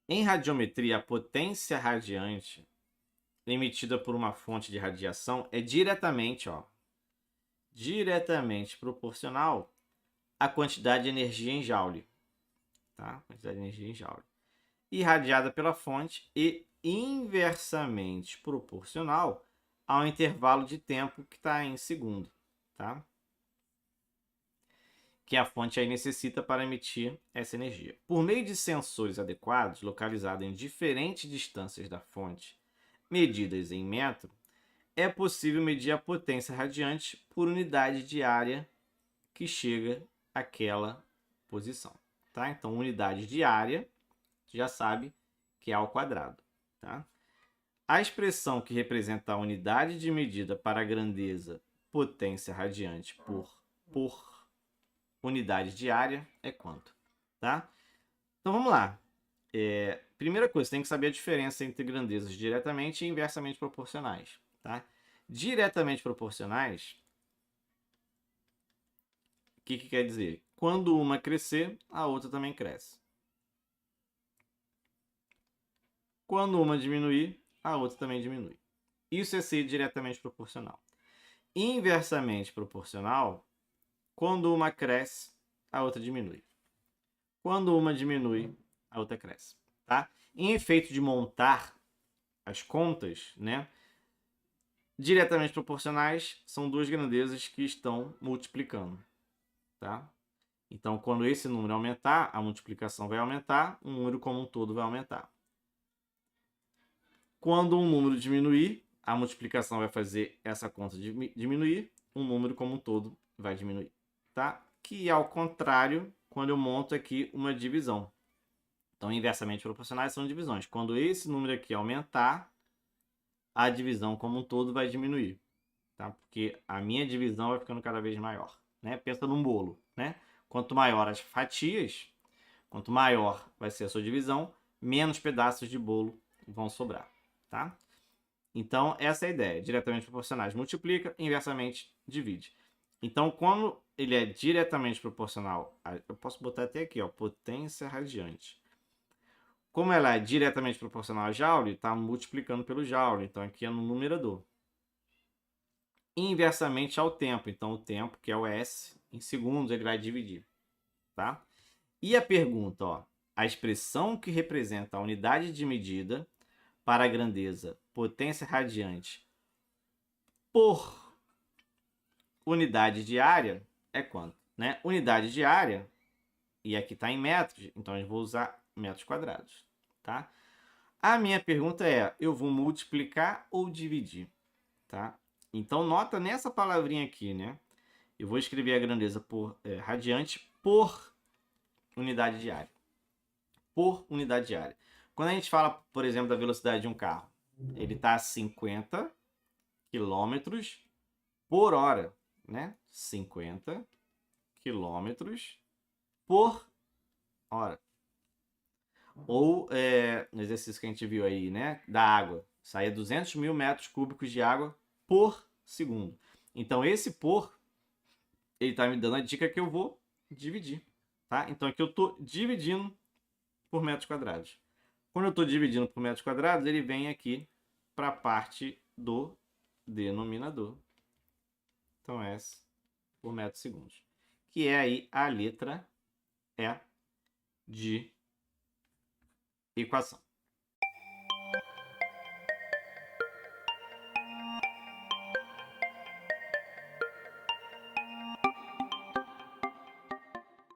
Em radiometria, a potência radiante emitida por uma fonte de radiação é diretamente proporcional à quantidade de energia em Joule, tá? Quantidade de energia em Joule. Irradiada pela fonte e inversamente proporcional ao intervalo de tempo que está em segundo, tá? Que a fonte aí necessita para emitir essa energia. Por meio de sensores adequados, localizados em diferentes distâncias da fonte, medidas em metro, é possível medir a potência radiante por unidade de área que chega àquela posição, tá? Então, unidade de área, já sabe que é ao quadrado, tá? A expressão que representa a unidade de medida para a grandeza potência radiante por unidade de área é quanto, tá? Então vamos lá. Primeira coisa, você tem que saber a diferença entre grandezas diretamente e inversamente proporcionais, tá? Diretamente proporcionais, o que quer dizer? Quando uma crescer, a outra também cresce. Quando uma diminuir, a outra também diminui. Isso é ser diretamente proporcional. Inversamente proporcional, quando uma cresce, a outra diminui. Quando uma diminui, a outra cresce, tá? Em efeito de montar as contas, né? Diretamente proporcionais são duas grandezas que estão multiplicando, tá? Então, quando esse número aumentar, a multiplicação vai aumentar, o número como um todo vai aumentar. Quando um número diminuir, a multiplicação vai fazer essa conta diminuir, o número como um todo vai diminuir, tá? Que ao contrário, quando eu monto aqui uma divisão. Então, inversamente proporcionais são divisões. Quando esse número aqui aumentar, a divisão como um todo vai diminuir, tá? Porque a minha divisão vai ficando cada vez maior, né? Pensa num bolo, né? Quanto maior as fatias, quanto maior vai ser a sua divisão, menos pedaços de bolo vão sobrar, tá? Então, essa é a ideia. Diretamente proporcionais multiplica, inversamente divide. Então, quando ele é diretamente proporcional, eu posso botar até aqui, ó, potência radiante. Como ela é diretamente proporcional a Joule, está multiplicando pelo Joule. Então, aqui é no numerador. Inversamente ao tempo. Então, o tempo, que é o S, em segundos, ele vai dividir, tá? E a pergunta, ó, a expressão que representa a unidade de medida para a grandeza potência radiante por unidade de área é quanto, né? Unidade de área, e aqui está em metros, então eu vou usar metros quadrados, tá? A minha pergunta é, eu vou multiplicar ou dividir, tá? Então, nota nessa palavrinha aqui, né? Eu vou escrever a grandeza por radiante por unidade de área. Por unidade de área. Quando a gente fala, por exemplo, da velocidade de um carro, ele está a 50 quilômetros por hora, né? 50 quilômetros por hora. Ou no exercício que a gente viu aí, né? Da água. Saía 200 mil metros cúbicos de água por segundo. Então, esse por, ele está me dando a dica que eu vou dividir, tá? Então, aqui eu estou dividindo por metros quadrados. Quando eu estou dividindo por metros quadrados, ele vem aqui para a parte do denominador. Então, S por metros segundos. Que é aí a letra E de equação.